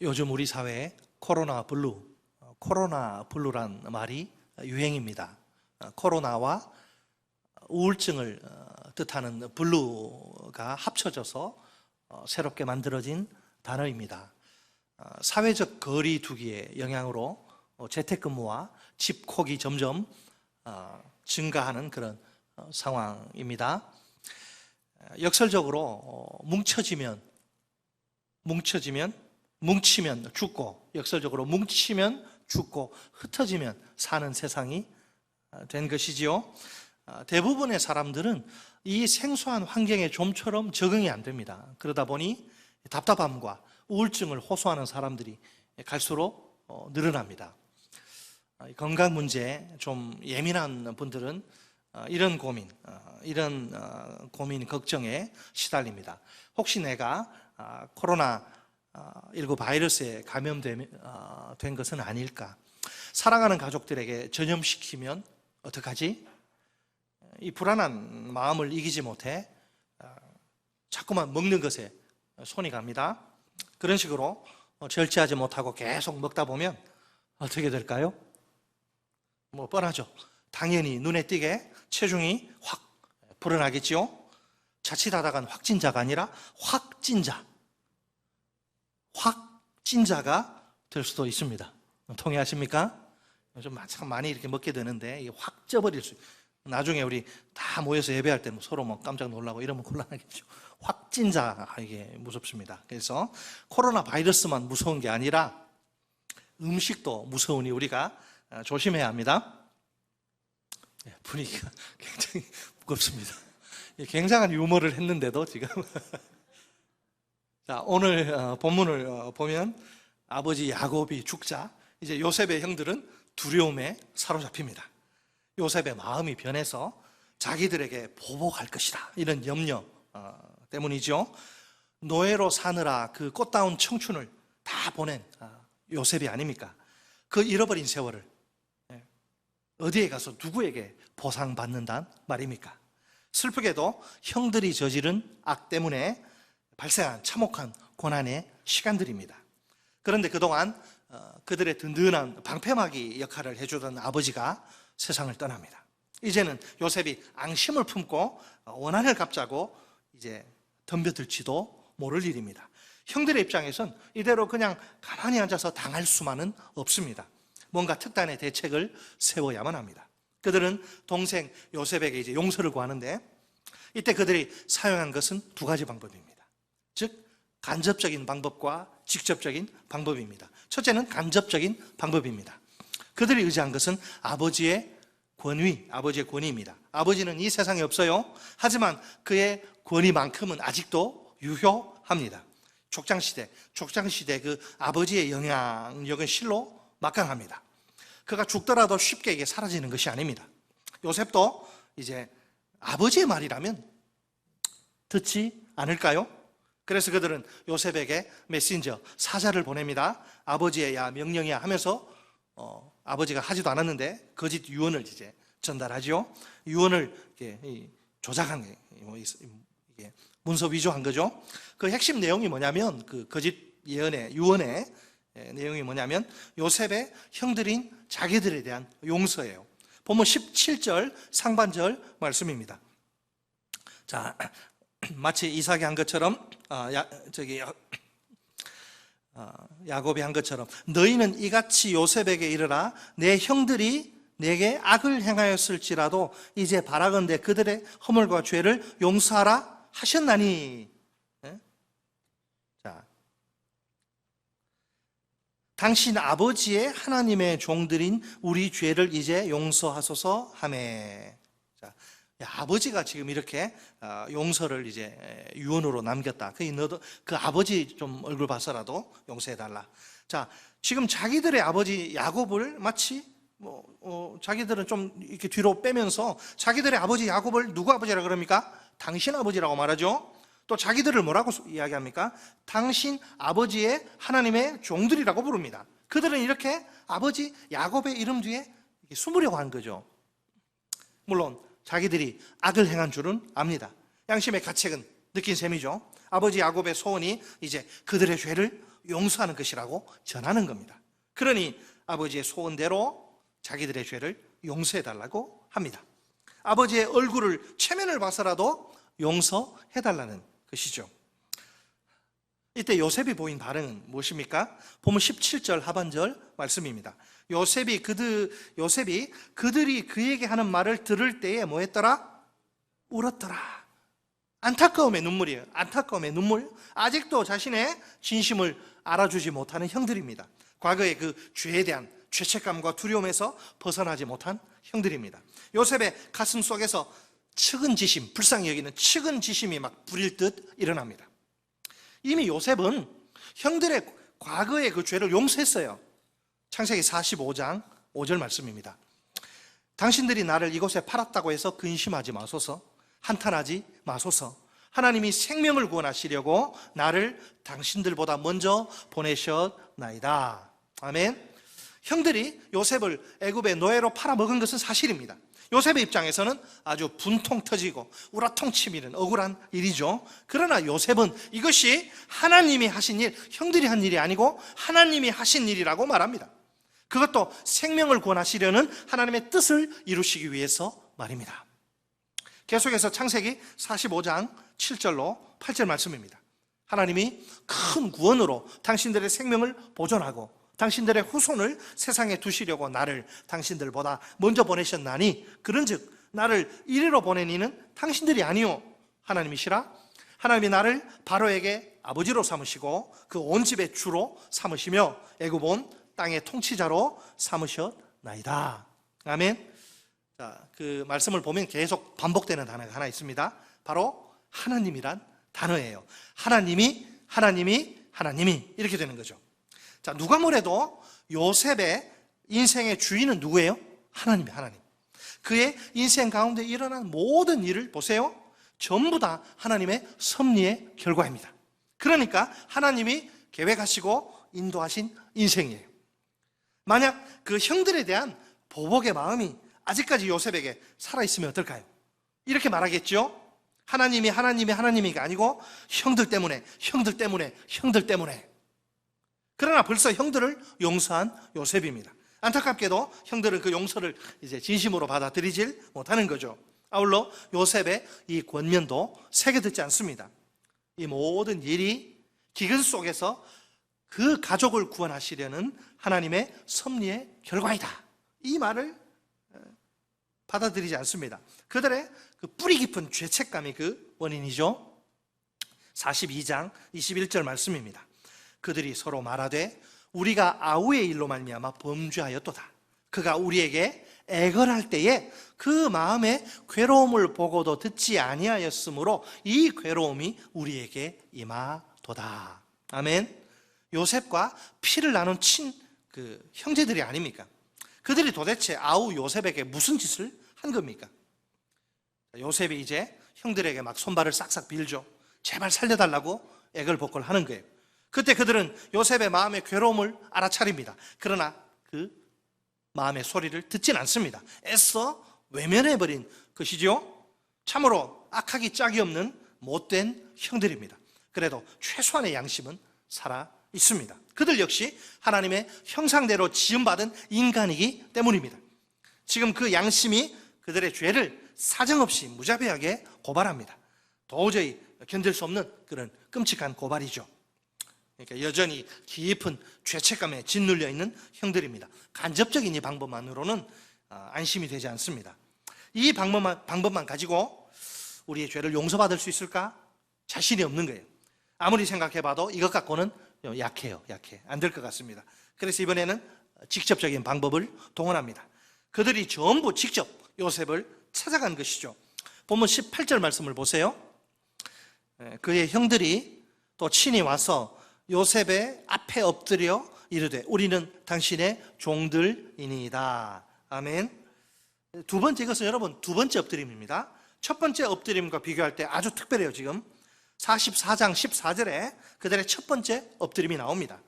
요즘 우리 사회에 코로나 블루란 말이 유행입니다. 코로나와 우울증을 뜻하는 블루가 합쳐져서 새롭게 만들어진 단어입니다. 사회적 거리 두기의 영향으로 재택근무와 집콕이 점점 증가하는 그런 상황입니다. 역설적으로 뭉치면 죽고, 역설적으로 뭉치면 죽고 흩어지면 사는 세상이 된 것이지요. 대부분의 사람들은 이 생소한 환경에 좀처럼 적응이 안 됩니다. 그러다 보니 답답함과 우울증을 호소하는 사람들이 갈수록 늘어납니다. 건강 문제에 좀 예민한 분들은 이런 고민, 걱정에 시달립니다. 혹시 내가 코로나19 바이러스에 감염된 것은 아닐까? 사랑하는 가족들에게 전염시키면 어떡하지? 이 불안한 마음을 이기지 못해 자꾸만 먹는 것에 손이 갑니다. 그런 식으로 절제하지 못하고 계속 먹다 보면 어떻게 될까요? 뭐 뻔하죠. 당연히 눈에 띄게 체중이 확 불어나겠지요. 자칫하다간 확진자가 아니라 확진자가 될 수도 있습니다. 동의하십니까? 좀 참 많이 이렇게 먹게 되는데 이게 확 쪄버릴 수 있어요. 나중에 우리 다 모여서 예배할 때 서로 뭐 깜짝 놀라고 이러면 곤란하겠죠. 확진자, 이게 무섭습니다. 그래서 코로나 바이러스만 무서운 게 아니라 음식도 무서우니 우리가 조심해야 합니다. 분위기가 굉장히 무겁습니다. 굉장한 유머를 했는데도 지금 자, 오늘 본문을 보면 아버지 야곱이 죽자 이제 요셉의 형들은 두려움에 사로잡힙니다. 요셉의 마음이 변해서 자기들에게 보복할 것이다, 이런 염려 때문이죠. 노예로 사느라 그 꽃다운 청춘을 다 보낸 요셉이 아닙니까? 그 잃어버린 세월을 어디에 가서 누구에게 보상받는단 말입니까? 슬프게도 형들이 저지른 악 때문에 발생한 참혹한 고난의 시간들입니다. 그런데 그동안 그들의 든든한 방패막이 역할을 해주던 아버지가 세상을 떠납니다. 이제는 요셉이 앙심을 품고 원한을 갚자고 이제 덤벼들지도 모를 일입니다. 형들의 입장에선 이대로 그냥 가만히 앉아서 당할 수만은 없습니다. 뭔가 특단의 대책을 세워야만 합니다. 그들은 동생 요셉에게 이제 용서를 구하는데 이때 그들이 사용한 것은 두 가지 방법입니다. 즉 간접적인 방법과 직접적인 방법입니다. 첫째는 간접적인 방법입니다. 그들이 의지한 것은 아버지의 권위입니다. 아버지는 이 세상에 없어요. 하지만 그의 권위만큼은 아직도 유효합니다. 족장시대 그 아버지의 영향력은 실로 막강합니다. 그가 죽더라도 쉽게 이게 사라지는 것이 아닙니다. 요셉도 이제 아버지의 말이라면 듣지 않을까요? 그래서 그들은 요셉에게 메신저, 사자를 보냅니다. 아버지의 명령이야 하면서 아버지가 하지도 않았는데 거짓 유언을 이제 전달하죠. 유언을 조작한 게 이게 문서 위조한 거죠. 그 핵심 내용이 뭐냐면 그 거짓 유언의 내용이 뭐냐면 요셉의 형들인 자기들에 대한 용서예요. 본문 17절 상반절 말씀입니다. 자, 마치 이삭이 한 것처럼 야곱이 한 것처럼 너희는 이같이 요셉에게 이르라. 내 형들이 내게 악을 행하였을지라도 이제 바라건대 그들의 허물과 죄를 용서하라 하셨나니. 자, 당신 아버지의 하나님의 종들인 우리 죄를 이제 용서하소서 하매. 자, 아버지가 지금 이렇게 용서를 이제 유언으로 남겼다. 너도 그 아버지 좀 얼굴 봐서라도 용서해달라. 자, 지금 자기들의 아버지 야곱을 마치 자기들은 좀 이렇게 뒤로 빼면서 자기들의 아버지 야곱을 누구 아버지라 그럽니까? 당신 아버지라고 말하죠. 또 자기들을 뭐라고 이야기합니까? 당신 아버지의 하나님의 종들이라고 부릅니다. 그들은 이렇게 아버지 야곱의 이름 뒤에 숨으려고 한 거죠. 물론 자기들이 악을 행한 줄은 압니다. 양심의 가책은 느낀 셈이죠. 아버지 야곱의 소원이 이제 그들의 죄를 용서하는 것이라고 전하는 겁니다. 그러니 아버지의 소원대로 자기들의 죄를 용서해달라고 합니다. 아버지의 얼굴을 체면을 봐서라도 용서해달라는 것이죠. 이때 요셉이 보인 반응은 무엇입니까? 보면 17절 하반절 말씀입니다. 요셉이 그들이 그에게 하는 말을 들을 때에 뭐 했더라? 울었더라. 안타까움의 눈물이에요. 안타까움의 눈물. 아직도 자신의 진심을 알아주지 못하는 형들입니다. 과거의 그 죄에 대한 죄책감과 두려움에서 벗어나지 못한 형들입니다. 요셉의 가슴 속에서 측은지심, 불쌍히 여기는 측은지심이 막 불일 듯 일어납니다. 이미 요셉은 형들의 과거의 그 죄를 용서했어요. 창세기 45장 5절 말씀입니다. 당신들이 나를 이곳에 팔았다고 해서 근심하지 마소서, 한탄하지 마소서. 하나님이 생명을 구원하시려고 나를 당신들보다 먼저 보내셨나이다. 아멘. 형들이 요셉을 애굽의 노예로 팔아먹은 것은 사실입니다. 요셉의 입장에서는 아주 분통 터지고 우라통치미는 억울한 일이죠. 그러나 요셉은 이것이 하나님이 하신 일, 형들이 한 일이 아니고 하나님이 하신 일이라고 말합니다. 그것도 생명을 구원하시려는 하나님의 뜻을 이루시기 위해서 말입니다. 계속해서 창세기 45장 7절로 8절 말씀입니다. 하나님이 큰 구원으로 당신들의 생명을 보존하고 당신들의 후손을 세상에 두시려고 나를 당신들보다 먼저 보내셨나니 그런즉 나를 이리로 보낸 이는 당신들이 아니요 하나님이시라. 하나님이 나를 바로에게 아버지로 삼으시고 그 온 집의 주로 삼으시며 애굽 온 땅의 통치자로 삼으셨나이다. 아멘. 자, 그 말씀을 보면 계속 반복되는 단어가 하나 있습니다. 바로 하나님이란 단어예요. 하나님이 이렇게 되는 거죠. 자, 누가 뭐래도 요셉의 인생의 주인은 누구예요? 하나님이에요. 하나님. 그의 인생 가운데 일어난 모든 일을 보세요. 전부 다 하나님의 섭리의 결과입니다. 그러니까 하나님이 계획하시고 인도하신 인생이에요. 만약 그 형들에 대한 보복의 마음이 아직까지 요셉에게 살아있으면 어떨까요? 이렇게 말하겠죠? 하나님이가 아니고 형들 때문에. 그러나 벌써 형들을 용서한 요셉입니다. 안타깝게도 형들은 그 용서를 이제 진심으로 받아들이질 못하는 거죠. 아울러 요셉의 이 권면도 새겨듣지 않습니다. 이 모든 일이 기근 속에서 그 가족을 구원하시려는 하나님의 섭리의 결과이다. 이 말을 받아들이지 않습니다. 그들의 그 뿌리 깊은 죄책감이 그 원인이죠. 42장 21절 말씀입니다. 그들이 서로 말하되 우리가 아우의 일로 말미암아 범죄하였도다. 그가 우리에게 애걸할 때에 그 마음의 괴로움을 보고도 듣지 아니하였으므로 이 괴로움이 우리에게 임하도다. 아멘. 요셉과 피를 나눈 그 형제들이 아닙니까? 그들이 도대체 아우 요셉에게 무슨 짓을 한 겁니까? 요셉이 이제 형들에게 막 손발을 싹싹 빌죠. 제발 살려달라고 애걸복걸 하는 거예요. 그때 그들은 요셉의 마음의 괴로움을 알아차립니다. 그러나 그 마음의 소리를 듣진 않습니다. 애써 외면해버린 것이죠. 참으로 악하기 짝이 없는 못된 형들입니다. 그래도 최소한의 양심은 살아 있습니다. 그들 역시 하나님의 형상대로 지음받은 인간이기 때문입니다. 지금 그 양심이 그들의 죄를 사정없이 무자비하게 고발합니다. 도저히 견딜 수 없는 그런 끔찍한 고발이죠. 그러니까 여전히 깊은 죄책감에 짓눌려 있는 형들입니다. 간접적인 이 방법만으로는 안심이 되지 않습니다. 이 방법만 가지고 우리의 죄를 용서받을 수 있을까? 자신이 없는 거예요. 아무리 생각해봐도 이것 갖고는 약해요. 안 될 것 같습니다. 그래서 이번에는 직접적인 방법을 동원합니다. 그들이 전부 직접 요셉을 찾아간 것이죠. 본문 18절 말씀을 보세요. 그의 형들이 또 친히 와서 요셉의 앞에 엎드려 이르되 우리는 당신의 종들이니이다. 아멘. 두 번째, 이것은 여러분 두 번째 엎드림입니다. 첫 번째 엎드림과 비교할 때 아주 특별해요. 지금 44장 14절에 그들의 첫 번째 엎드림이 나옵니다.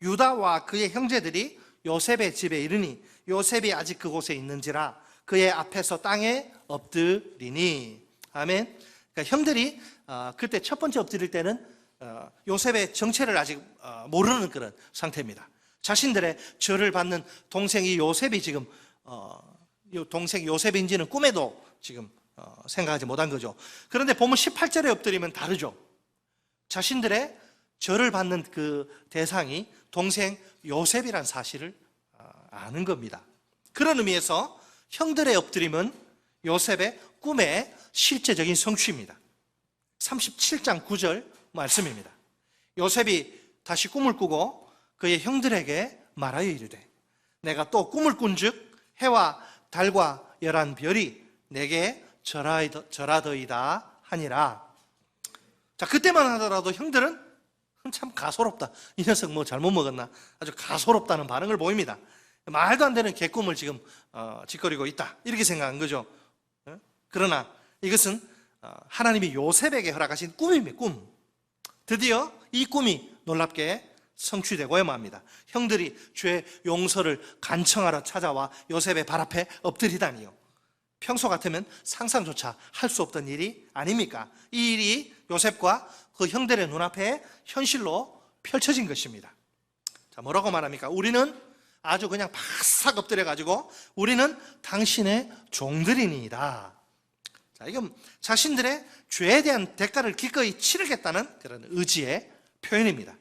유다와 그의 형제들이 요셉의 집에 이르니 요셉이 아직 그곳에 있는지라 그의 앞에서 땅에 엎드리니. 아멘. 그러니까 형들이 그때 첫 번째 엎드릴 때는 요셉의 정체를 아직 모르는 그런 상태입니다. 자신들의 저를 받는 동생이 요셉이 지금 동생이 요셉인지는 꿈에도 지금 생각하지 못한 거죠. 그런데 보면 18절에 엎드리면 다르죠. 자신들의 저를 받는 그 대상이 동생 요셉이란 사실을 아는 겁니다. 그런 의미에서 형들의 엎드림은 요셉의 꿈의 실제적인 성취입니다. 37장 9절 말씀입니다. 요셉이 다시 꿈을 꾸고 그의 형들에게 말하여 이르되 내가 또 꿈을 꾼즉 해와 달과 열한 별이 내게 절하더이다 하니라. 자, 그때만 하더라도 형들은 참 가소롭다, 이 녀석 뭐 잘못 먹었나, 아주 가소롭다는 반응을 보입니다. 말도 안 되는 개꿈을 지금 짓거리고 있다, 이렇게 생각한 거죠. 그러나 이것은 하나님이 요셉에게 허락하신 꿈입니다. 꿈. 드디어 이 꿈이 놀랍게 성취되고야 맙니다. 형들이 죄 용서를 간청하러 찾아와 요셉의 발 앞에 엎드리다니요. 평소 같으면 상상조차 할 수 없던 일이 아닙니까? 이 일이 요셉과 그 형들의 눈앞에 현실로 펼쳐진 것입니다. 자, 뭐라고 말합니까? 우리는 아주 그냥 바싹 엎드려가지고 우리는 당신의 종들이니이다. 자, 이건 자신들의 죄에 대한 대가를 기꺼이 치르겠다는 그런 의지의 표현입니다.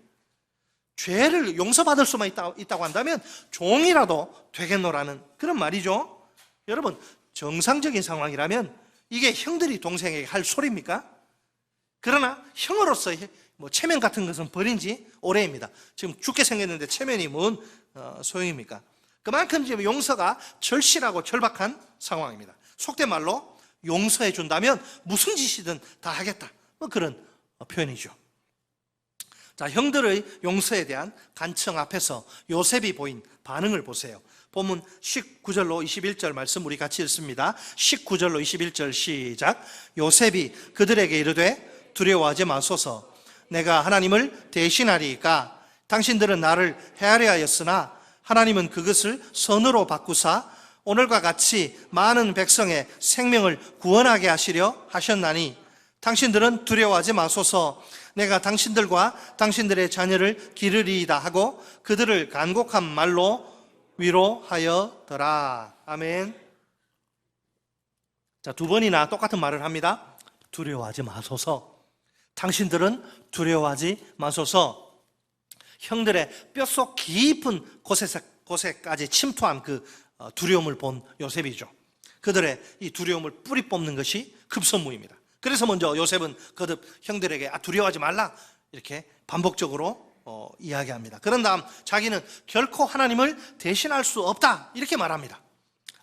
죄를 용서받을 수만 있다고 한다면 종이라도 되겠노라는 그런 말이죠. 여러분, 정상적인 상황이라면 이게 형들이 동생에게 할 소리입니까? 그러나 형으로서 뭐 체면 같은 것은 버린 지 오래입니다. 지금 죽게 생겼는데 체면이 뭔 소용입니까? 그만큼 지금 용서가 절실하고 절박한 상황입니다. 속된 말로 용서해 준다면 무슨 짓이든 다 하겠다, 뭐 그런 표현이죠. 자, 형들의 용서에 대한 간청 앞에서 요셉이 보인 반응을 보세요. 본문 19절로 21절 말씀 우리 같이 읽습니다. 19절로 21절 시작. 요셉이 그들에게 이르되 두려워하지 마소서. 내가 하나님을 대신하리이까. 당신들은 나를 헤아려 하였으나 하나님은 그것을 선으로 바꾸사 오늘과 같이 많은 백성의 생명을 구원하게 하시려 하셨나니 당신들은 두려워하지 마소서. 내가 당신들과 당신들의 자녀를 기르리이다 하고 그들을 간곡한 말로 위로하여더라. 아멘. 자, 두 번이나 똑같은 말을 합니다. 두려워하지 마소서. 당신들은 두려워하지 마소서. 형들의 뼛속 깊은 곳에까지 침투한 그 두려움을 본 요셉이죠. 그들의 이 두려움을 뿌리 뽑는 것이 급선무입니다. 그래서 먼저 요셉은 거듭 형들에게 두려워하지 말라, 이렇게 반복적으로 이야기합니다. 그런 다음 자기는 결코 하나님을 대신할 수 없다, 이렇게 말합니다.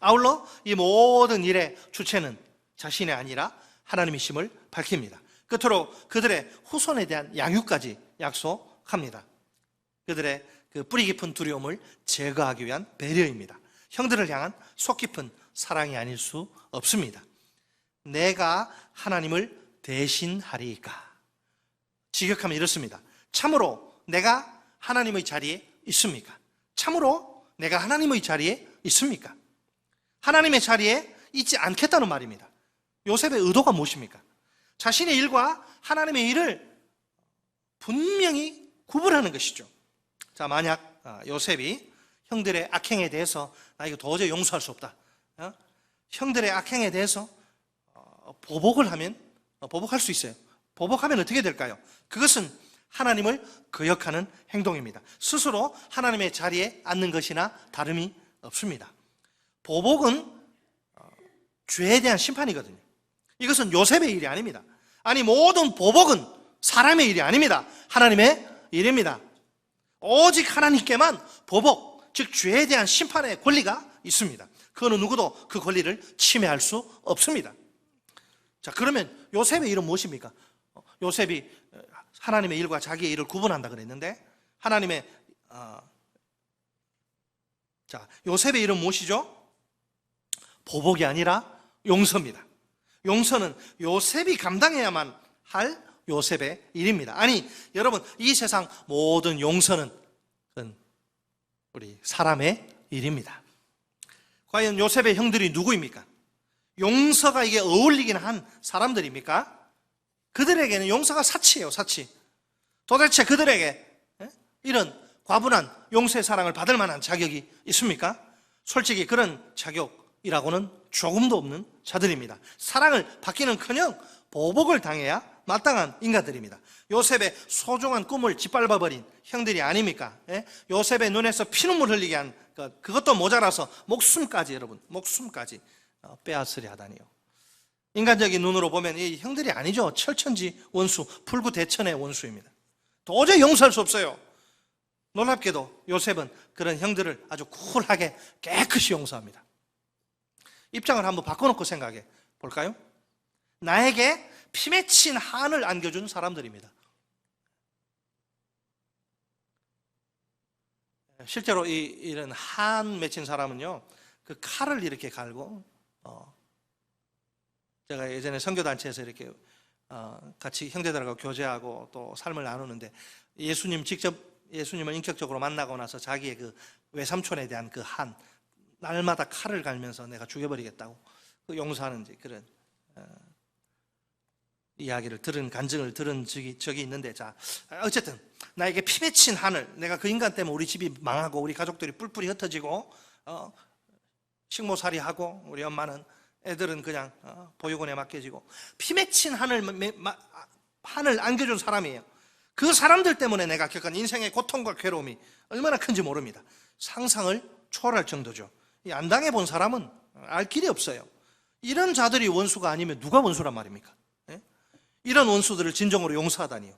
아울러 이 모든 일의 주체는 자신이 아니라 하나님이심을 밝힙니다. 끝으로 그들의 후손에 대한 양육까지 약속합니다. 그들의 그 뿌리 깊은 두려움을 제거하기 위한 배려입니다. 형들을 향한 속 깊은 사랑이 아닐 수 없습니다. 내가 하나님을 대신하리이까. 직역하면 이렇습니다. 참으로 내가 하나님의 자리에 있습니까? 참으로 내가 하나님의 자리에 있습니까? 하나님의 자리에 있지 않겠다는 말입니다. 요셉의 의도가 무엇입니까? 자신의 일과 하나님의 일을 분명히 구분하는 것이죠. 자, 만약 요셉이 형들의 악행에 대해서 나 이거 도저히 용서할 수 없다, 형들의 악행에 대해서 보복을 하면 보복할 수 있어요. 보복하면 어떻게 될까요? 그것은 하나님을 거역하는 행동입니다. 스스로 하나님의 자리에 앉는 것이나 다름이 없습니다. 보복은 죄에 대한 심판이거든요. 이것은 요셉의 일이 아닙니다. 아니, 모든 보복은 사람의 일이 아닙니다. 하나님의 일입니다. 오직 하나님께만 보복, 즉 죄에 대한 심판의 권리가 있습니다. 그 어느 누구도 그 권리를 침해할 수 없습니다. 자, 그러면 요셉의 일은 무엇입니까? 요셉이 하나님의 일과 자기의 일을 구분한다 그랬는데, 요셉의 일은 무엇이죠? 보복이 아니라 용서입니다. 용서는 요셉이 감당해야만 할 요셉의 일입니다. 아니, 여러분, 이 세상 모든 용서는 우리 사람의 일입니다. 과연 요셉의 형들이 누구입니까? 용서가 이게 어울리긴 한 사람들입니까? 그들에게는 용서가 사치예요, 사치. 도대체 그들에게 이런 과분한 용서의 사랑을 받을 만한 자격이 있습니까? 솔직히 그런 자격이라고는 조금도 없는 자들입니다. 사랑을 받기는커녕 보복을 당해야 마땅한 인간들입니다. 요셉의 소중한 꿈을 짓밟아버린 형들이 아닙니까? 요셉의 눈에서 피눈물 흘리게 한 그것도 모자라서 목숨까지, 여러분, 목숨까지 빼앗으려 하다니요. 인간적인 눈으로 보면 이 형들이 아니죠. 철천지 원수, 불구대천의 원수입니다. 도저히 용서할 수 없어요. 놀랍게도 요셉은 그런 형들을 아주 쿨하게 깨끗이 용서합니다. 입장을 한번 바꿔놓고 생각해 볼까요? 나에게 피 맺힌 한을 안겨준 사람들입니다. 실제로 이런 한 맺힌 사람은요, 그 칼을 이렇게 갈고, 제가 예전에 선교단체에서 이렇게 같이 형제들하고 교제하고 또 삶을 나누는데, 예수님을 인격적으로 만나고 나서 자기의 그 외삼촌에 대한 그 한, 날마다 칼을 갈면서 내가 죽여버리겠다고 그 용서하는 그런 이야기를 간증을 들은 적이 있는데, 자, 어쨌든 나에게 피 맺힌 한을, 내가 그 인간 때문에 우리 집이 망하고 우리 가족들이 뿔뿔이 흩어지고 식모살이하고 우리 엄마는, 애들은 그냥 보육원에 맡겨지고 피 맺힌 한을 안겨준 사람이에요. 그 사람들 때문에 내가 겪은 인생의 고통과 괴로움이 얼마나 큰지 모릅니다. 상상을 초월할 정도죠. 안 당해본 사람은 알 길이 없어요. 이런 자들이 원수가 아니면 누가 원수란 말입니까? 이런 원수들을 진정으로 용서하다니요.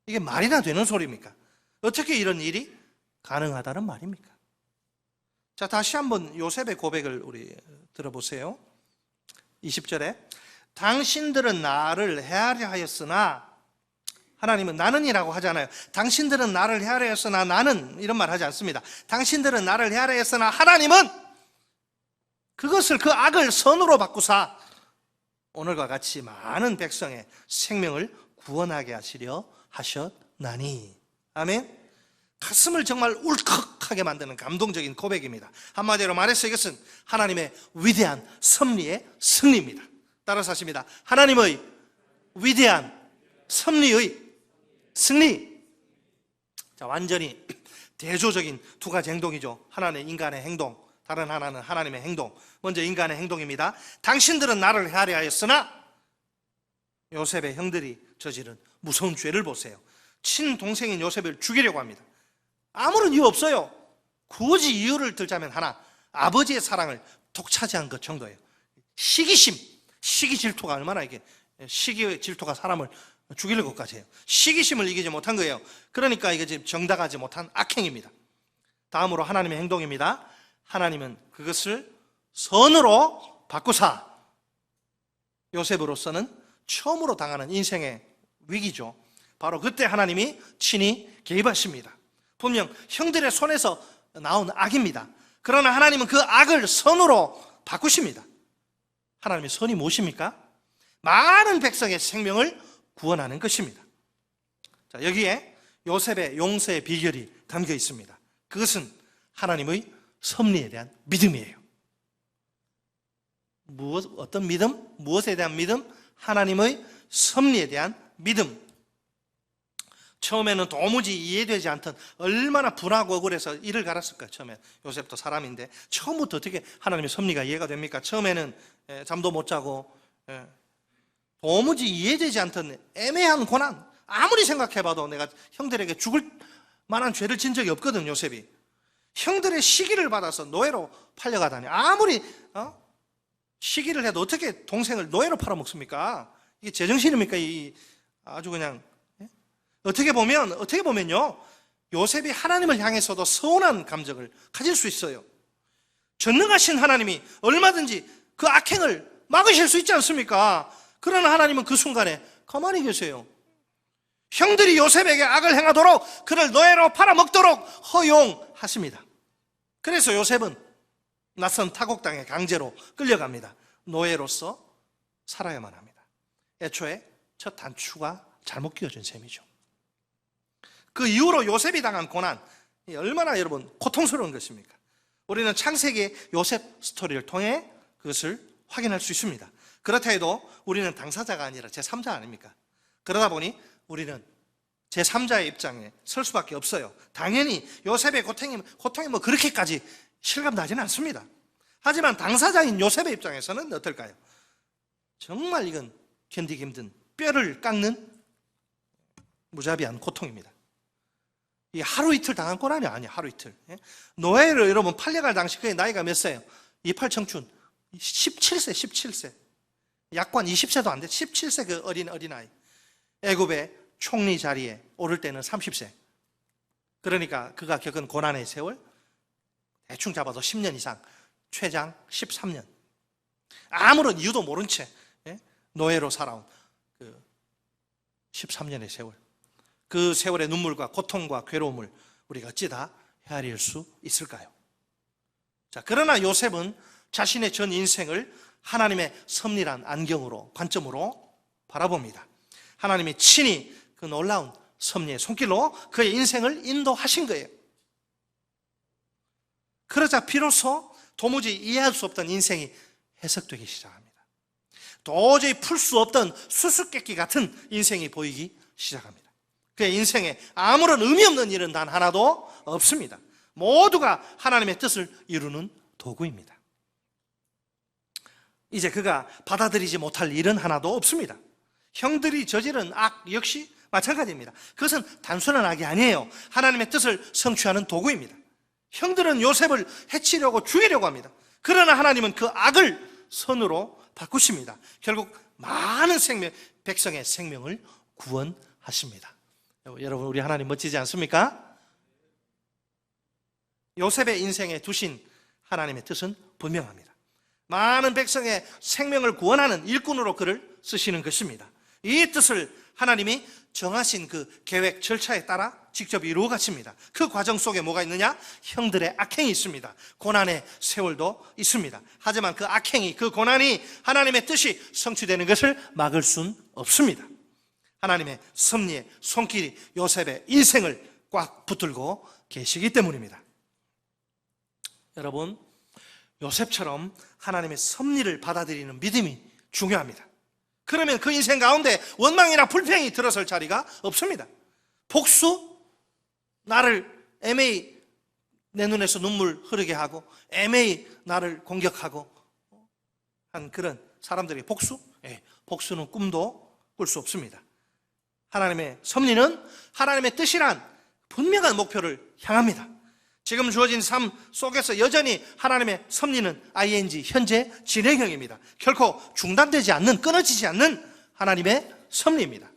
이게 말이나 되는 소리입니까? 어떻게 이런 일이 가능하다는 말입니까? 자, 다시 한번 요셉의 고백을 우리 들어보세요. 20절에 당신들은 나를 헤아려 하였으나, 하나님은 나는이라고 하잖아요. 당신들은 나를 헤아려 했으나 나는, 이런 말 하지 않습니다. 당신들은 나를 헤아려 했으나 하나님은 그것을, 그 악을 선으로 바꾸사 오늘과 같이 많은 백성의 생명을 구원하게 하시려 하셨나니. 아멘. 가슴을 정말 울컥하게 만드는 감동적인 고백입니다. 한마디로 말해서 이것은 하나님의 위대한 섭리의 승리입니다. 따라서 하십니다. 하나님의 위대한 섭리의 승리. 자, 완전히 대조적인 두 가지 행동이죠. 하나는 인간의 행동, 다른 하나는 하나님의 행동. 먼저 인간의 행동입니다. 당신들은 나를 헤아려 하였으나, 요셉의 형들이 저지른 무서운 죄를 보세요. 친동생인 요셉을 죽이려고 합니다. 아무런 이유 없어요. 굳이 이유를 들자면 하나, 아버지의 사랑을 독차지한 것 정도예요. 시기심, 시기 질투가 얼마나, 이게 시기의 질투가 사람을 죽일 것까지 해요. 시기심을 이기지 못한 거예요. 그러니까 이게 지금 정당하지 못한 악행입니다. 다음으로 하나님의 행동입니다. 하나님은 그것을 선으로 바꾸사, 요셉으로서는 처음으로 당하는 인생의 위기죠. 바로 그때 하나님이 친히 개입하십니다. 분명 형들의 손에서 나온 악입니다. 그러나 하나님은 그 악을 선으로 바꾸십니다. 하나님의 선이 무엇입니까? 많은 백성의 생명을 구원하는 것입니다. 자, 여기에 요셉의 용서의 비결이 담겨 있습니다. 그것은 하나님의 섭리에 대한 믿음이에요. 어떤 믿음? 무엇에 대한 믿음? 하나님의 섭리에 대한 믿음. 처음에는 도무지 이해되지 않던, 얼마나 분하고 억울해서 이를 갈았을까요? 처음에 요셉도 사람인데 처음부터 어떻게 하나님의 섭리가 이해가 됩니까? 처음에는 잠도 못 자고 도무지 이해되지 않던 애매한 고난, 아무리 생각해봐도 내가 형들에게 죽을 만한 죄를 진 적이 없거든. 요셉이 형들의 시기를 받아서 노예로 팔려가다니, 아무리 시기를 해도 어떻게 동생을 노예로 팔아먹습니까? 이게 제정신입니까? 아주 그냥. 어떻게 보면요, 요셉이 하나님을 향해서도 서운한 감정을 가질 수 있어요. 전능하신 하나님이 얼마든지 그 악행을 막으실 수 있지 않습니까? 그러나 하나님은 그 순간에 가만히 계세요. 형들이 요셉에게 악을 행하도록 그를 노예로 팔아먹도록 허용하십니다. 그래서 요셉은 낯선 타국 땅에 강제로 끌려갑니다. 노예로서 살아야만 합니다. 애초에 첫 단추가 잘못 끼워진 셈이죠. 그 이후로 요셉이 당한 고난, 얼마나 여러분 고통스러운 것입니까? 우리는 창세기의 요셉 스토리를 통해 그것을 확인할 수 있습니다. 그렇다 해도 우리는 당사자가 아니라 제3자 아닙니까? 그러다 보니 우리는 제3자의 입장에 설 수밖에 없어요. 당연히 요셉의 고통이 뭐 그렇게까지 실감나지는 않습니다. 하지만 당사자인 요셉의 입장에서는 어떨까요? 정말 이건 견디기 힘든, 뼈를 깎는 무자비한 고통입니다. 이 하루 이틀 당한 고난이 아니야. 하루 이틀. 노예로 여러분 팔려갈 당시 그의 나이가 몇 세예요? 이팔 청춘 17세. 약관 20세도 안 돼. 17세 그 어린아이. 애굽의 총리 자리에 오를 때는 30세. 그러니까 그가 겪은 고난의 세월 대충 잡아도 10년 이상, 최장 13년. 아무런 이유도 모른 채 노예로 살아온 그 13년의 세월. 그 세월의 눈물과 고통과 괴로움을 우리가 어찌다 헤아릴 수 있을까요? 자, 그러나 요셉은 자신의 전 인생을 하나님의 섭리란 안경으로, 관점으로 바라봅니다. 하나님이 친히 그 놀라운 섭리의 손길로 그의 인생을 인도하신 거예요. 그러자 비로소 도무지 이해할 수 없던 인생이 해석되기 시작합니다. 도저히 풀 수 없던 수수께끼 같은 인생이 보이기 시작합니다. 그의 인생에 아무런 의미 없는 일은 단 하나도 없습니다. 모두가 하나님의 뜻을 이루는 도구입니다. 이제 그가 받아들이지 못할 일은 하나도 없습니다. 형들이 저지른 악 역시 마찬가지입니다. 그것은 단순한 악이 아니에요. 하나님의 뜻을 성취하는 도구입니다. 형들은 요셉을 해치려고 죽이려고 합니다. 그러나 하나님은 그 악을 선으로 바꾸십니다. 결국 많은 백성의 생명을 구원하십니다. 여러분, 우리 하나님 멋지지 않습니까? 요셉의 인생에 두신 하나님의 뜻은 분명합니다. 많은 백성의 생명을 구원하는 일꾼으로 그를 쓰시는 것입니다. 이 뜻을 하나님이 정하신 그 계획 절차에 따라 직접 이루어 가십니다. 그 과정 속에 뭐가 있느냐? 형들의 악행이 있습니다. 고난의 세월도 있습니다. 하지만 그 악행이, 그 고난이 하나님의 뜻이 성취되는 것을 막을 수는 없습니다. 하나님의 섭리의 손길이 요셉의 인생을 꽉 붙들고 계시기 때문입니다. 여러분, 요셉처럼 하나님의 섭리를 받아들이는 믿음이 중요합니다. 그러면 그 인생 가운데 원망이나 불평이 들어설 자리가 없습니다. 복수? 나를 애매히 내 눈에서 눈물 흐르게 하고 애매히 나를 공격하고 한 그런 사람들에게 복수? 복수는 꿈도 꿀 수 없습니다. 하나님의 섭리는 하나님의 뜻이란 분명한 목표를 향합니다. 지금 주어진 삶 속에서 여전히 하나님의 섭리는 ing, 현재 진행형입니다. 결코 중단되지 않는, 끊어지지 않는 하나님의 섭리입니다.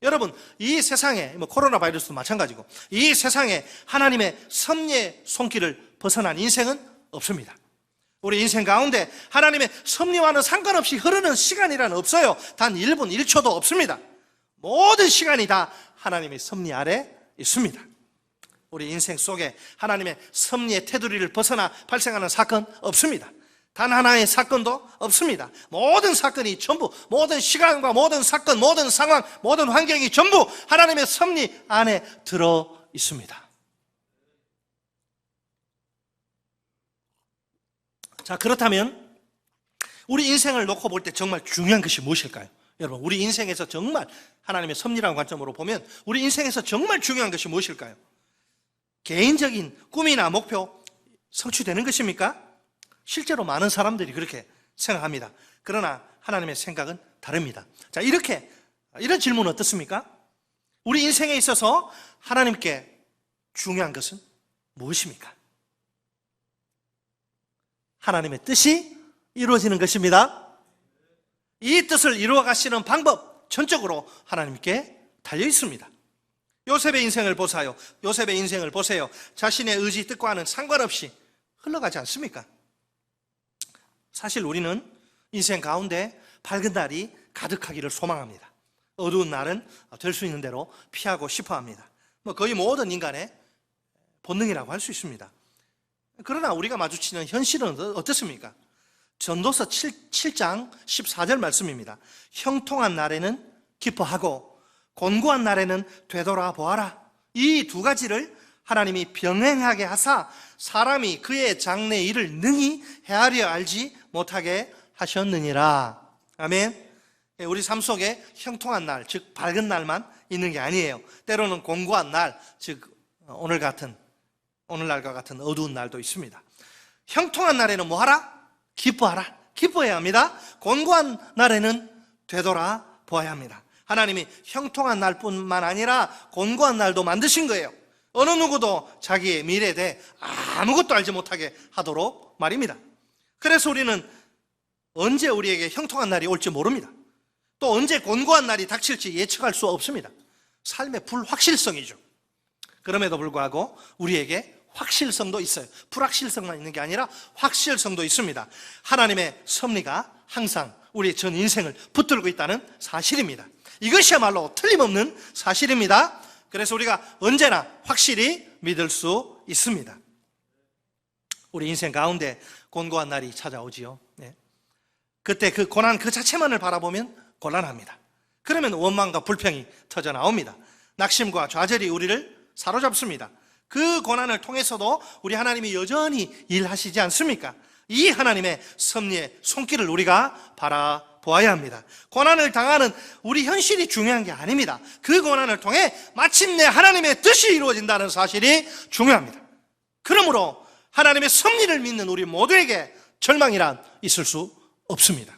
여러분, 이 세상에, 코로나 바이러스도 마찬가지고, 이 세상에 하나님의 섭리의 손길을 벗어난 인생은 없습니다. 우리 인생 가운데 하나님의 섭리와는 상관없이 흐르는 시간이란 없어요. 단 1분, 1초도 없습니다. 모든 시간이 다 하나님의 섭리 아래 있습니다. 우리 인생 속에 하나님의 섭리의 테두리를 벗어나 발생하는 사건 없습니다. 단 하나의 사건도 없습니다. 모든 사건이 전부, 모든 시간과 모든 사건, 모든 상황, 모든 환경이 전부 하나님의 섭리 안에 들어 있습니다. 자, 그렇다면 우리 인생을 놓고 볼 때 정말 중요한 것이 무엇일까요? 여러분, 우리 인생에서 정말 하나님의 섭리라는 관점으로 보면 우리 인생에서 정말 중요한 것이 무엇일까요? 개인적인 꿈이나 목표 성취되는 것입니까? 실제로 많은 사람들이 그렇게 생각합니다. 그러나 하나님의 생각은 다릅니다. 자, 이런 질문 어떻습니까? 우리 인생에 있어서 하나님께 중요한 것은 무엇입니까? 하나님의 뜻이 이루어지는 것입니다. 이 뜻을 이루어 가시는 방법 전적으로 하나님께 달려 있습니다. 요셉의 인생을 보세요. 요셉의 인생을 보세요. 자신의 의지, 뜻과는 상관없이 흘러가지 않습니까? 사실 우리는 인생 가운데 밝은 날이 가득하기를 소망합니다. 어두운 날은 될 수 있는 대로 피하고 싶어 합니다. 거의 모든 인간의 본능이라고 할 수 있습니다. 그러나 우리가 마주치는 현실은 어떻습니까? 전도서 7장 14절 말씀입니다. 형통한 날에는 기뻐하고 곤고한 날에는 되돌아보아라. 이 두 가지를 하나님이 병행하게 하사 사람이 그의 장래 일을 능히 헤아려 알지 못하게 하셨느니라. 아멘. 우리 삶 속에 형통한 날, 즉 밝은 날만 있는 게 아니에요. 때로는 공고한 날, 즉 오늘날과 같은 어두운 날도 있습니다. 형통한 날에는 뭐 하라? 기뻐하라. 기뻐해야 합니다. 곤고한 날에는 되돌아 보아야 합니다. 하나님이 형통한 날뿐만 아니라 곤고한 날도 만드신 거예요. 어느 누구도 자기의 미래에 대해 아무것도 알지 못하게 하도록 말입니다. 그래서 우리는 언제 우리에게 형통한 날이 올지 모릅니다. 또 언제 곤고한 날이 닥칠지 예측할 수 없습니다. 삶의 불확실성이죠. 그럼에도 불구하고 우리에게 확실성도 있어요. 불확실성만 있는 게 아니라 확실성도 있습니다. 하나님의 섭리가 항상 우리의 전 인생을 붙들고 있다는 사실입니다. 이것이야말로 틀림없는 사실입니다. 그래서 우리가 언제나 확실히 믿을 수 있습니다. 우리 인생 가운데 곤고한 날이 찾아오지요. 네. 그때 그 고난 그 자체만을 바라보면 곤란합니다. 그러면 원망과 불평이 터져 나옵니다. 낙심과 좌절이 우리를 사로잡습니다. 그 고난을 통해서도 우리 하나님이 여전히 일하시지 않습니까? 이 하나님의 섭리의 손길을 우리가 바라보아야 합니다. 고난을 당하는 우리 현실이 중요한 게 아닙니다. 그 고난을 통해 마침내 하나님의 뜻이 이루어진다는 사실이 중요합니다. 그러므로 하나님의 섭리를 믿는 우리 모두에게 절망이란 있을 수 없습니다.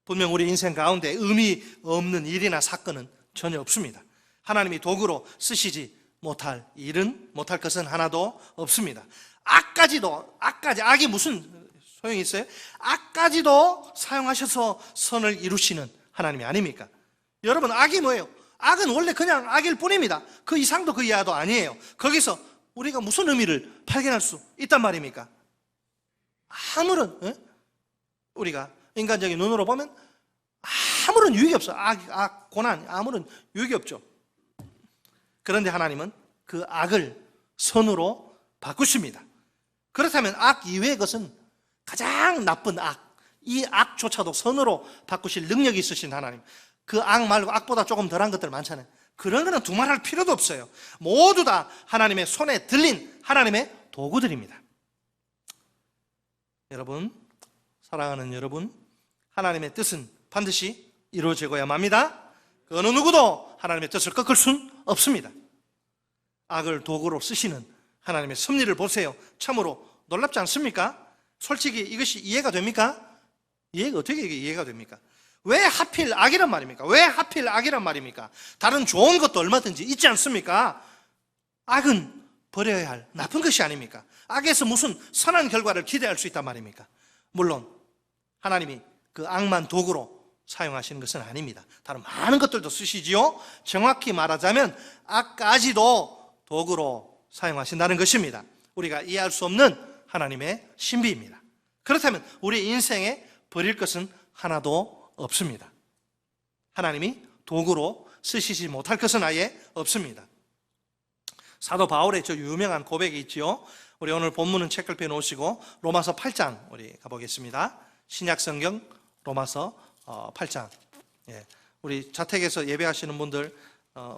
분명 우리 인생 가운데 의미 없는 일이나 사건은 전혀 없습니다. 하나님이 도구로 쓰시지 못할 일은, 못할 것은 하나도 없습니다. 악이 무슨 소용이 있어요? 악까지도 사용하셔서 선을 이루시는 하나님이 아닙니까? 여러분, 악이 뭐예요? 악은 원래 그냥 악일 뿐입니다. 그 이상도 그 이하도 아니에요. 거기서 우리가 무슨 의미를 발견할 수 있단 말입니까? 아무런, 우리가 인간적인 눈으로 보면 아무런 유익이 없어요. 고난, 아무런 유익이 없죠. 그런데 하나님은 그 악을 선으로 바꾸십니다. 그렇다면 악 이외의 것은 가장 나쁜 악, 이 악조차도 선으로 바꾸실 능력이 있으신 하나님. 그 악 말고 악보다 조금 덜한 것들 많잖아요. 그런 거는 두말할 필요도 없어요. 모두 다 하나님의 손에 들린 하나님의 도구들입니다. 여러분, 사랑하는 여러분, 하나님의 뜻은 반드시 이루어지고야만 합니다. 그 어느 누구도 하나님의 뜻을 꺾을 수는 없습니다. 악을 도구로 쓰시는 하나님의 섭리를 보세요. 참으로 놀랍지 않습니까? 솔직히 이것이 이해가 됩니까? 어떻게 이해가 됩니까? 왜 하필 악이란 말입니까? 왜 하필 악이란 말입니까? 다른 좋은 것도 얼마든지 있지 않습니까? 악은 버려야 할 나쁜 것이 아닙니까? 악에서 무슨 선한 결과를 기대할 수 있단 말입니까? 물론 하나님이 그 악만 도구로 사용하시는 것은 아닙니다. 다른 많은 것들도 쓰시지요. 정확히 말하자면 악까지도 도구로 사용하신다는 것입니다. 우리가 이해할 수 없는 하나님의 신비입니다. 그렇다면 우리 인생에 버릴 것은 하나도 없습니다. 하나님이 도구로 쓰시지 못할 것은 아예 없습니다. 사도 바울의 저 유명한 고백이 있지요. 우리 오늘 본문은 책을 펴놓으시고 로마서 8장 우리 가보겠습니다. 신약성경 로마서 8장. 우리 자택에서 예배하시는 분들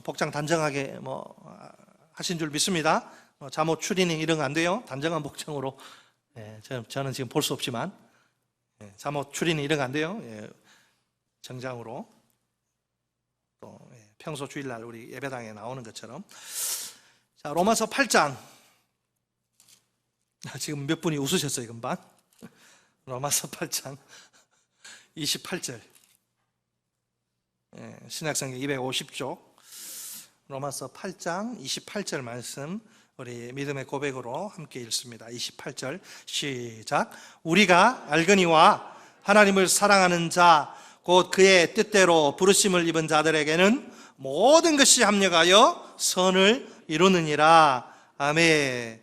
복장 단정하게 하신 줄 믿습니다. 잠옷 추리닝 이런 거 안 돼요. 단정한 복장으로. 저는 지금 볼 수 없지만 잠옷 추리닝 이런 거 안 돼요. 정장으로 또 평소 주일날 우리 예배당에 나오는 것처럼. 자, 로마서 8장. 지금 몇 분이 웃으셨어요, 금방. 로마서 8장 28절. 신약성경 250쪽. 로마서 8장 28절 말씀 우리 믿음의 고백으로 함께 읽습니다. 28절 시작. 우리가 알거니와 하나님을 사랑하는 자 곧 그의 뜻대로 부르심을 입은 자들에게는 모든 것이 합력하여 선을 이루느니라. 아멘.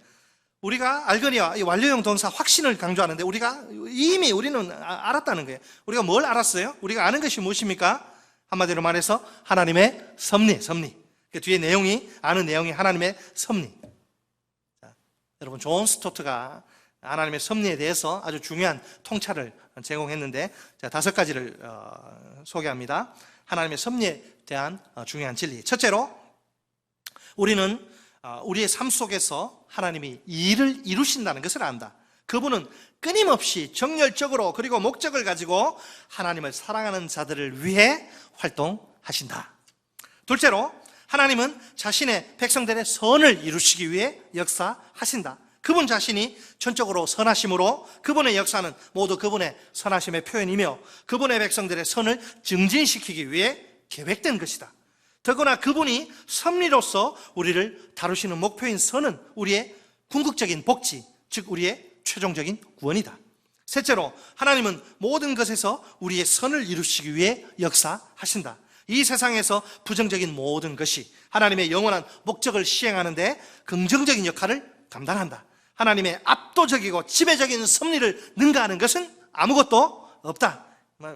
우리가 알거니와 이 완료형 동사 확신을 강조하는데 우리는 알았다는 거예요. 우리가 뭘 알았어요? 우리가 아는 것이 무엇입니까? 한마디로 말해서 하나님의 섭리. 그 뒤에 아는 내용이 하나님의 섭리. 자, 여러분, 존 스토트가 하나님의 섭리에 대해서 아주 중요한 통찰을 제공했는데, 자, 5가지를 소개합니다. 하나님의 섭리에 대한 중요한 진리. 첫째로, 우리는 우리의 삶 속에서 하나님이 일을 이루신다는 것을 안다. 그분은 끊임없이 정열적으로 그리고 목적을 가지고 하나님을 사랑하는 자들을 위해 활동하신다. 하신다. 둘째로, 하나님은 자신의 백성들의 선을 이루시기 위해 역사하신다. 그분 자신이 전적으로 선하심으로 그분의 역사는 모두 그분의 선하심의 표현이며 그분의 백성들의 선을 증진시키기 위해 계획된 것이다. 더구나 그분이 섭리로서 우리를 다루시는 목표인 선은 우리의 궁극적인 복지, 즉 우리의 최종적인 구원이다. 셋째로, 하나님은 모든 것에서 우리의 선을 이루시기 위해 역사하신다. 이 세상에서 부정적인 모든 것이 하나님의 영원한 목적을 시행하는 데 긍정적인 역할을 감당한다. 하나님의 압도적이고 지배적인 섭리를 능가하는 것은 아무것도 없다.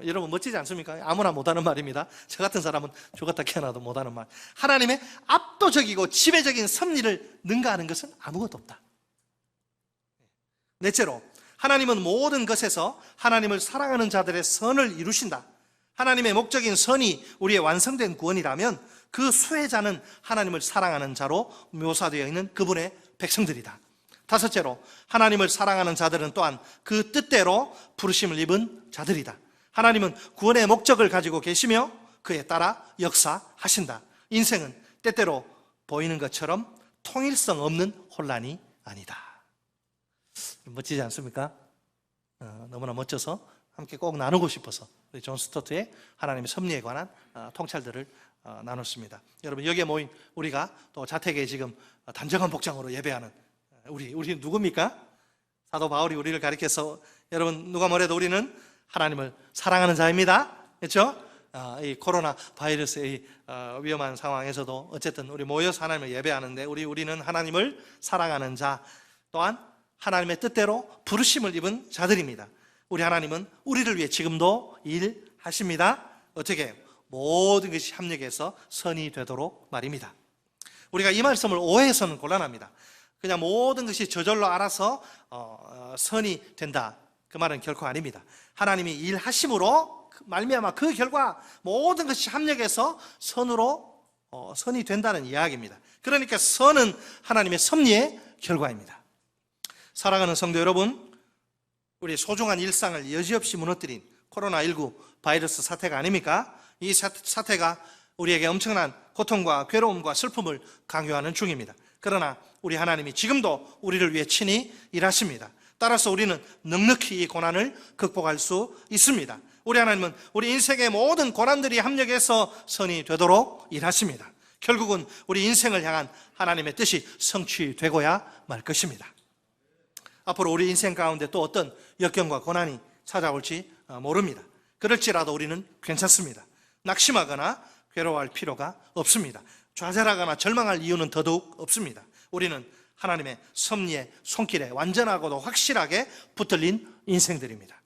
여러분 멋지지 않습니까? 아무나 못하는 말입니다. 저 같은 사람은 죽었다 깨어나도 못하는 말. 하나님의 압도적이고 지배적인 섭리를 능가하는 것은 아무것도 없다. 넷째로, 하나님은 모든 것에서 하나님을 사랑하는 자들의 선을 이루신다. 하나님의 목적인 선이 우리의 완성된 구원이라면 그 수혜자는 하나님을 사랑하는 자로 묘사되어 있는 그분의 백성들이다. 다섯째로, 하나님을 사랑하는 자들은 또한 그 뜻대로 부르심을 입은 자들이다. 하나님은 구원의 목적을 가지고 계시며 그에 따라 역사하신다. 인생은 때때로 보이는 것처럼 통일성 없는 혼란이 아니다. 멋지지 않습니까? 너무나 멋져서 함께 꼭 나누고 싶어서 우리 존 스토트의 하나님의 섭리에 관한 통찰들을 나눴습니다. 여러분, 여기에 모인 우리가 또 자택에 지금 단정한 복장으로 예배하는 우리 누굽니까? 사도 바울이 우리를 가리켜서, 여러분 누가 뭐래도 우리는 하나님을 사랑하는 자입니다. 그렇죠? 이 코로나 바이러스의 위험한 상황에서도 어쨌든 우리 모여서 하나님을 예배하는데 우리는 하나님을 사랑하는 자, 또한 하나님의 뜻대로 부르심을 입은 자들입니다. 우리 하나님은 우리를 위해 지금도 일하십니다. 어떻게? 모든 것이 합력해서 선이 되도록 말입니다. 우리가 이 말씀을 오해해서는 곤란합니다. 그냥 모든 것이 저절로 알아서 선이 된다, 그 말은 결코 아닙니다. 하나님이 일하심으로 말미암아 그 결과 모든 것이 합력해서 선으로 선이 된다는 이야기입니다. 그러니까 선은 하나님의 섭리의 결과입니다. 사랑하는 성도 여러분, 우리 소중한 일상을 여지없이 무너뜨린 코로나19 바이러스 사태가 아닙니까? 이 사태가 우리에게 엄청난 고통과 괴로움과 슬픔을 강요하는 중입니다. 그러나 우리 하나님이 지금도 우리를 위해 친히 일하십니다. 따라서 우리는 넉넉히 이 고난을 극복할 수 있습니다. 우리 하나님은 우리 인생의 모든 고난들이 합력해서 선이 되도록 일하십니다. 결국은 우리 인생을 향한 하나님의 뜻이 성취되고야 말 것입니다. 앞으로 우리 인생 가운데 또 어떤 역경과 고난이 찾아올지 모릅니다. 그럴지라도 우리는 괜찮습니다. 낙심하거나 괴로워할 필요가 없습니다. 좌절하거나 절망할 이유는 더더욱 없습니다. 우리는 하나님의 섭리의 손길에 완전하고도 확실하게 붙들린 인생들입니다.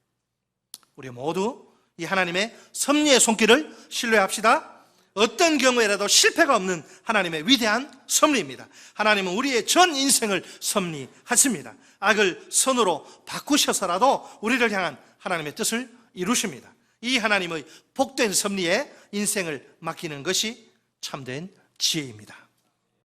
우리 모두 이 하나님의 섭리의 손길을 신뢰합시다. 어떤 경우에라도 실패가 없는 하나님의 위대한 섭리입니다. 하나님은 우리의 전 인생을 섭리하십니다. 악을 선으로 바꾸셔서라도 우리를 향한 하나님의 뜻을 이루십니다. 이 하나님의 복된 섭리에 인생을 맡기는 것이 참된 지혜입니다.